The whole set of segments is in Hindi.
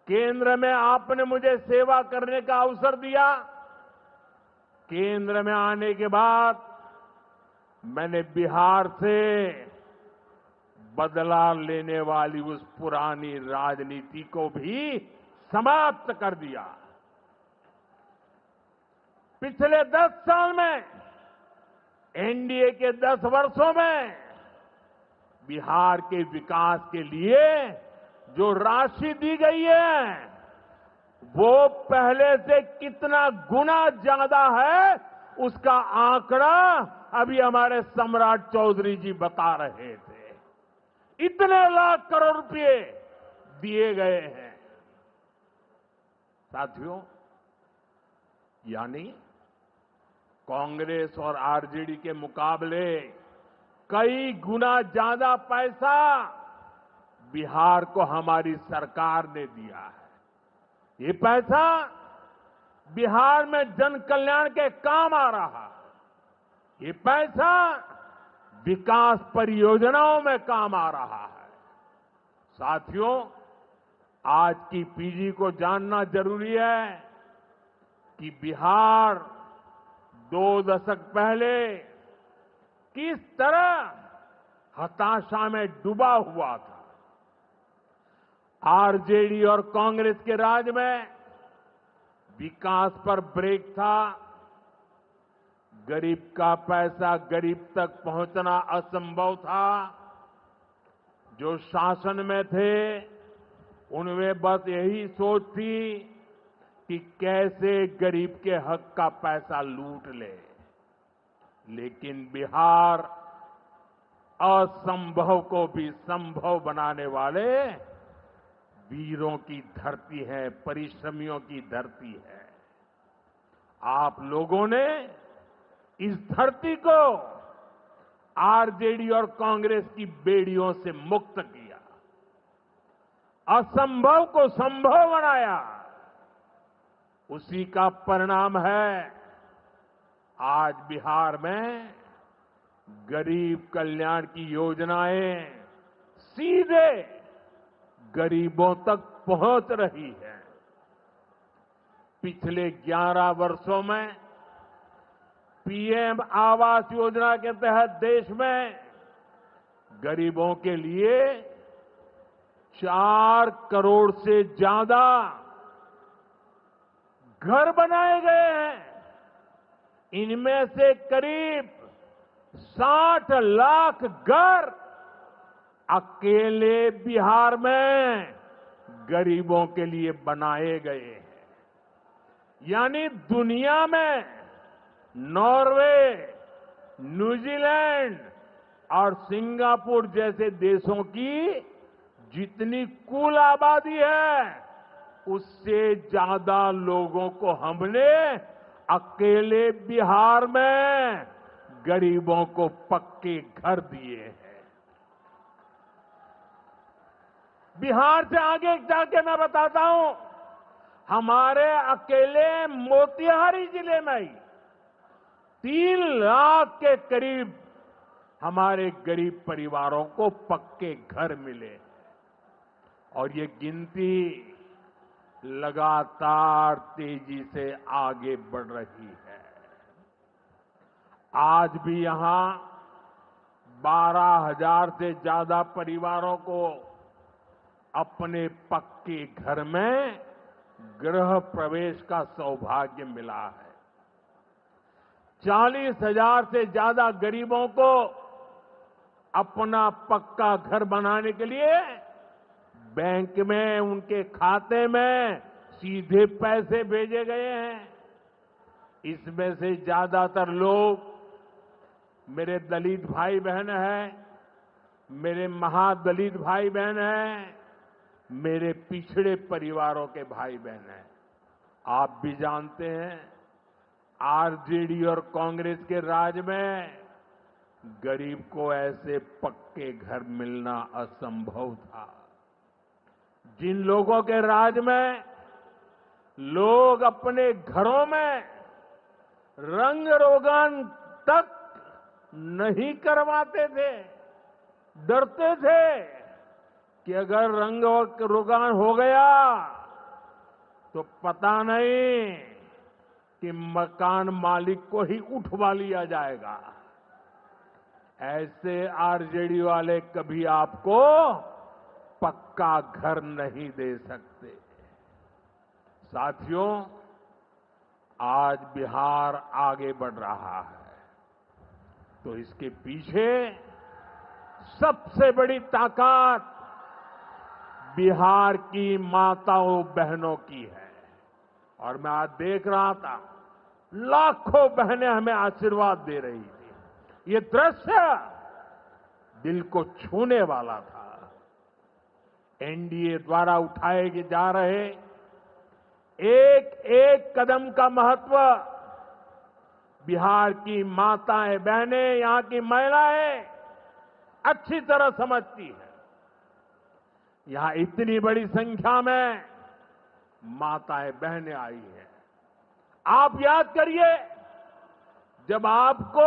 केंद्र में आपने मुझे सेवा करने का अवसर दिया। केंद्र में आने के बाद मैंने बिहार से बदला लेने वाली उस पुरानी राजनीति को भी समाप्त कर दिया। पिछले 10 साल में, एनडीए के 10 वर्षों में बिहार के विकास के लिए जो राशि दी गई है, वो पहले से कितना गुना ज्यादा है, उसका आंकड़ा अभी हमारे सम्राट चौधरी जी बता रहे थे। इतने लाख करोड़ रुपए दिए गए हैं। साथियों, यानी कांग्रेस और आरजेडी के मुकाबले कई गुना ज्यादा पैसा बिहार को हमारी सरकार ने दिया है। ये पैसा बिहार में जन कल्याण के काम आ रहा है। ये पैसा विकास परियोजनाओं में काम आ रहा है। साथियों, आज की पीढ़ी को जानना जरूरी है कि बिहार 2 दशक पहले किस तरह हताशा में डूबा हुआ था। आरजेडी और कांग्रेस के राज में विकास पर ब्रेक था। गरीब का पैसा गरीब तक पहुंचना असंभव था। जो शासन में थे, उनमें बस यही सोच थी कि कैसे गरीब के हक का पैसा लूट ले। लेकिन बिहार असंभव को भी संभव बनाने वाले वीरों की धरती है, परिश्रमियों की धरती है। आप लोगों ने इस धरती को आरजेडी और कांग्रेस की बेड़ियों से मुक्त किया, असंभव को संभव बनाया। उसी का परिणाम है आज बिहार में गरीब कल्याण की योजनाएं सीधे गरीबों तक पहुंच रही है। पिछले 11 वर्षों में पीएम आवास योजना के तहत देश में गरीबों के लिए 4 करोड़ से ज्यादा घर बनाए गए हैं। इनमें से करीब 60 लाख घर अकेले बिहार में गरीबों के लिए बनाए गए हैं। यानी दुनिया में नॉर्वे, न्यूजीलैंड और सिंगापुर जैसे देशों की जितनी कुल आबादी है, उससे ज्यादा लोगों को हमने अकेले बिहार में गरीबों को पक्के घर दिए हैं। बिहार से आगे जाके मैं बताता हूं, हमारे अकेले मोतिहारी जिले में ही 3 लाख के करीब हमारे गरीब परिवारों को पक्के घर मिले। और ये गिनती लगातार तेजी से आगे बढ़ रही है। आज भी यहां 12,000 से ज्यादा परिवारों को अपने पक्के घर में गृह प्रवेश का सौभाग्य मिला है। 40,000 से ज्यादा गरीबों को अपना पक्का घर बनाने के लिए बैंक में उनके खाते में सीधे पैसे भेजे गए हैं। इसमें से ज्यादातर लोग मेरे दलित भाई बहन हैं, मेरे महादलित भाई बहन हैं, मेरे पिछड़े परिवारों के भाई बहन हैं। आप भी जानते हैं, आरजेडी और कांग्रेस के राज में गरीब को ऐसे पक्के घर मिलना असंभव था। जिन लोगों के राज में लोग अपने घरों में रंग रोगन तक नहीं करवाते थे, डरते थे कि अगर रंग रोगन हो गया तो पता नहीं कि मकान मालिक को ही उठवा लिया जाएगा। ऐसे आरजेडी वाले कभी आपको पक्का घर नहीं दे सकते। साथियों, आज बिहार आगे बढ़ रहा है तो इसके पीछे सबसे बड़ी ताकत बिहार की माताओं बहनों की है। और मैं आज देख रहा था, लाखों बहनें हमें आशीर्वाद दे रही थी। ये दृश्य दिल को छूने वाला था। एनडीए द्वारा उठाए जा रहे एक एक कदम का महत्व बिहार की माताएं बहनें, यहां की महिलाएं अच्छी तरह समझती हैं। यहां इतनी बड़ी संख्या में माताएं बहनें आई हैं। आप याद करिए, जब आपको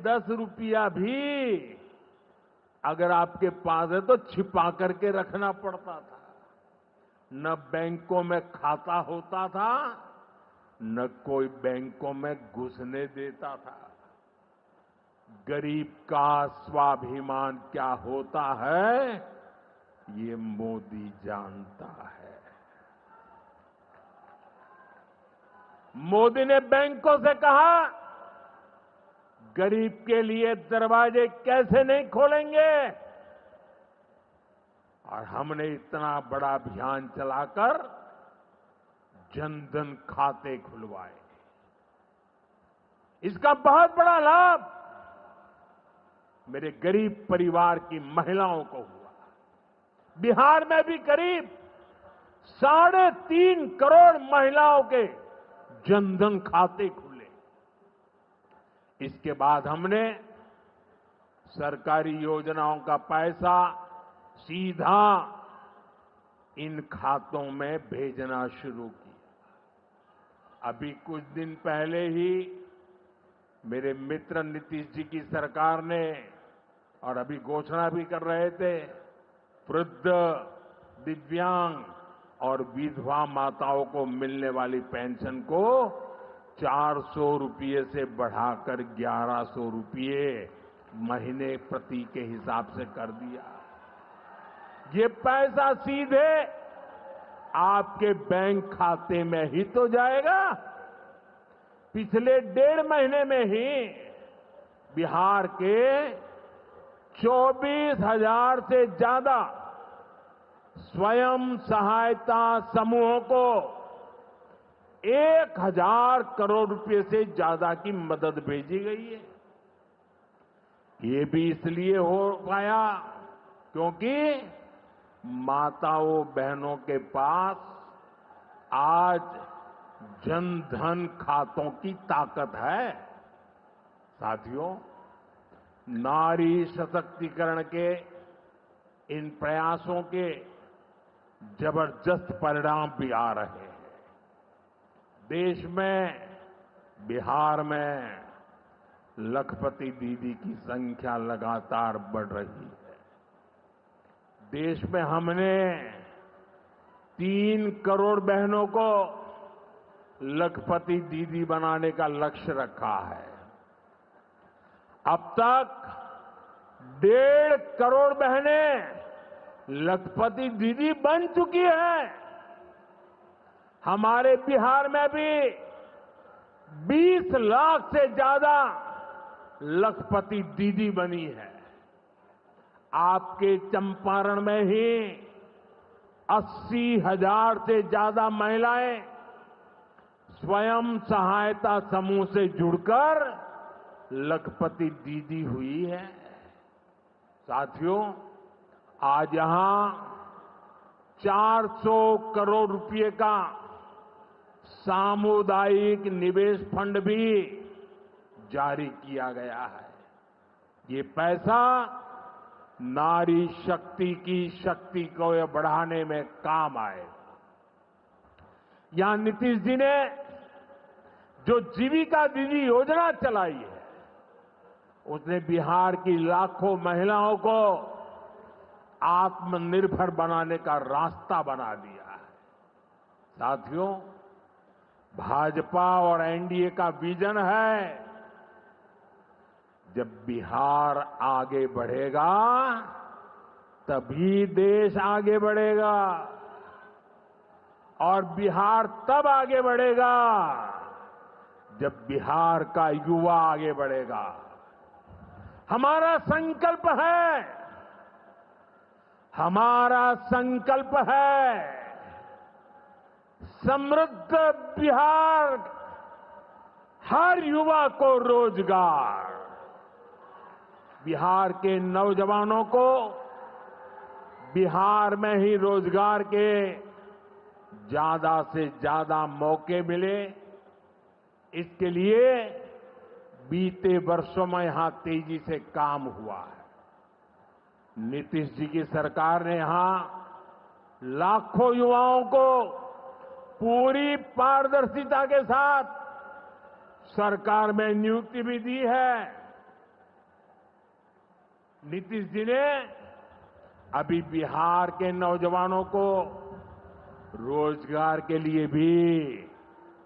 10 रुपया भी अगर आपके पास है तो छिपा करके रखना पड़ता था। न बैंकों में खाता होता था, न कोई बैंकों में घुसने देता था। गरीब का स्वाभिमान क्या होता है, ये मोदी जानता है। मोदी ने बैंकों से कहा, गरीब के लिए दरवाजे कैसे नहीं खोलेंगे, और हमने इतना बड़ा अभियान चलाकर जनधन खाते खुलवाए। इसका बहुत बड़ा लाभ मेरे गरीब परिवार की महिलाओं को हुआ। बिहार में भी करीब 3.5 करोड़ महिलाओं के जनधन खाते खुले। इसके बाद हमने सरकारी योजनाओं का पैसा सीधा इन खातों में भेजना शुरू किया। अभी कुछ दिन पहले ही मेरे मित्र नीतीश जी की सरकार ने, और अभी घोषणा भी कर रहे थे, वृद्ध, दिव्यांग और विधवा माताओं को मिलने वाली पेंशन को 400 रुपये से बढ़ाकर 1100 रुपये महीने प्रति के हिसाब से कर दिया। ये पैसा सीधे आपके बैंक खाते में ही तो जाएगा। पिछले 1.5 महीने में ही बिहार के 24,000 से ज्यादा स्वयं सहायता समूहों को 1,000 करोड़ रुपए से ज्यादा की मदद भेजी गई है। ये भी इसलिए हो पाया क्योंकि माताओं बहनों के पास आज जनधन खातों की ताकत है। साथियों, नारी सशक्तिकरण के इन प्रयासों के जबरदस्त परिणाम भी आ रहे हैं। देश में, बिहार में लखपति दीदी की संख्या लगातार बढ़ रही है। देश में हमने 3 करोड़ बहनों को लखपति दीदी बनाने का लक्ष्य रखा है। अब तक 1.5 करोड़ बहनें लखपति दीदी बन चुकी हैं। हमारे बिहार में भी 20 लाख से ज्यादा लखपति दीदी बनी है। आपके चंपारण में ही 80,000 से ज्यादा महिलाएं स्वयं सहायता समूह से जुड़कर लखपति दीदी हुई है। साथियों, आज यहां 400 करोड़ रुपए का सामुदायिक निवेश फंड भी जारी किया गया है। ये पैसा नारी शक्ति की शक्ति को बढ़ाने में काम आए। यहां नीतीश जी ने जो जीविका दीदी योजना चलाई है, उसने बिहार की लाखों महिलाओं को आत्मनिर्भर बनाने का रास्ता बना दिया है। साथियों, भाजपा और एनडीए का विजन है, जब बिहार आगे बढ़ेगा तभी देश आगे बढ़ेगा, और बिहार तब आगे बढ़ेगा जब बिहार का युवा आगे बढ़ेगा। हमारा संकल्प है समृद्ध बिहार, हर युवा को रोजगार, बिहार के नौजवानों को बिहार में ही रोजगार के ज्यादा से ज्यादा मौके मिले, इसके लिए बीते वर्षों में यहां तेजी से काम हुआ है। नीतीश जी की सरकार ने यहां लाखों युवाओं को पूरी पारदर्शिता के साथ सरकार में नियुक्ति भी दी है। नीतीश जी ने अभी बिहार के नौजवानों को रोजगार के लिए भी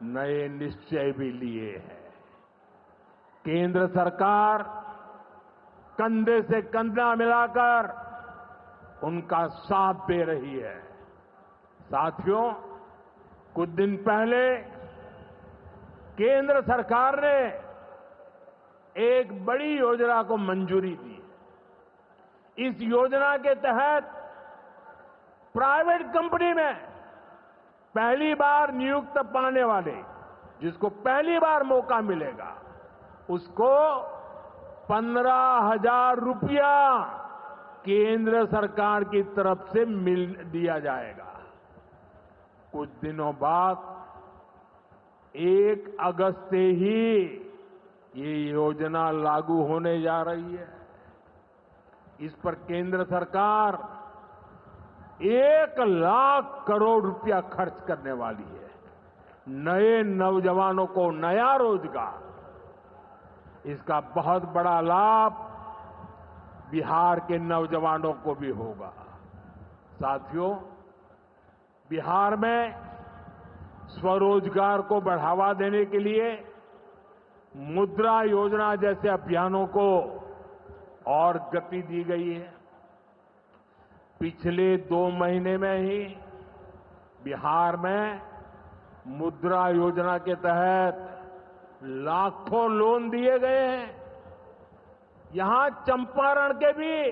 नए निश्चय भी लिए हैं। केंद्र सरकार कंधे से कंधा मिलाकर उनका साथ दे रही है। साथियों, कुछ दिन पहले केंद्र सरकार ने एक बड़ी योजना को मंजूरी दी। इस योजना के तहत प्राइवेट कंपनी में पहली बार नियुक्त पाने वाले, जिसको पहली बार मौका मिलेगा, उसको 15,000 रुपया केंद्र सरकार की तरफ से दिया जाएगा। कुछ दिनों बाद 1 अगस्त से ही ये योजना लागू होने जा रही है। इस पर केंद्र सरकार 1 लाख करोड़ रुपया खर्च करने वाली है। नए नौजवानों को नया रोजगार, इसका बहुत बड़ा लाभ बिहार के नौजवानों को भी होगा। साथियों, बिहार में स्वरोजगार को बढ़ावा देने के लिए मुद्रा योजना जैसे अभियानों को और गति दी गई है। पिछले 2 महीने में ही बिहार में मुद्रा योजना के तहत लाखों लोन दिए गए हैं। यहां चंपारण के भी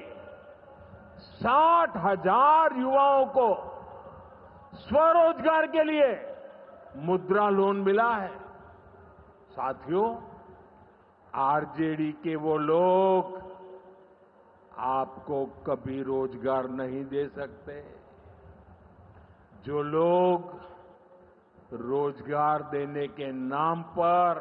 60,000 युवाओं को स्वरोजगार के लिए मुद्रा लोन मिला है। साथियों, आरजेडी के वो लोग आपको कभी रोजगार नहीं दे सकते। जो लोग रोजगार देने के नाम पर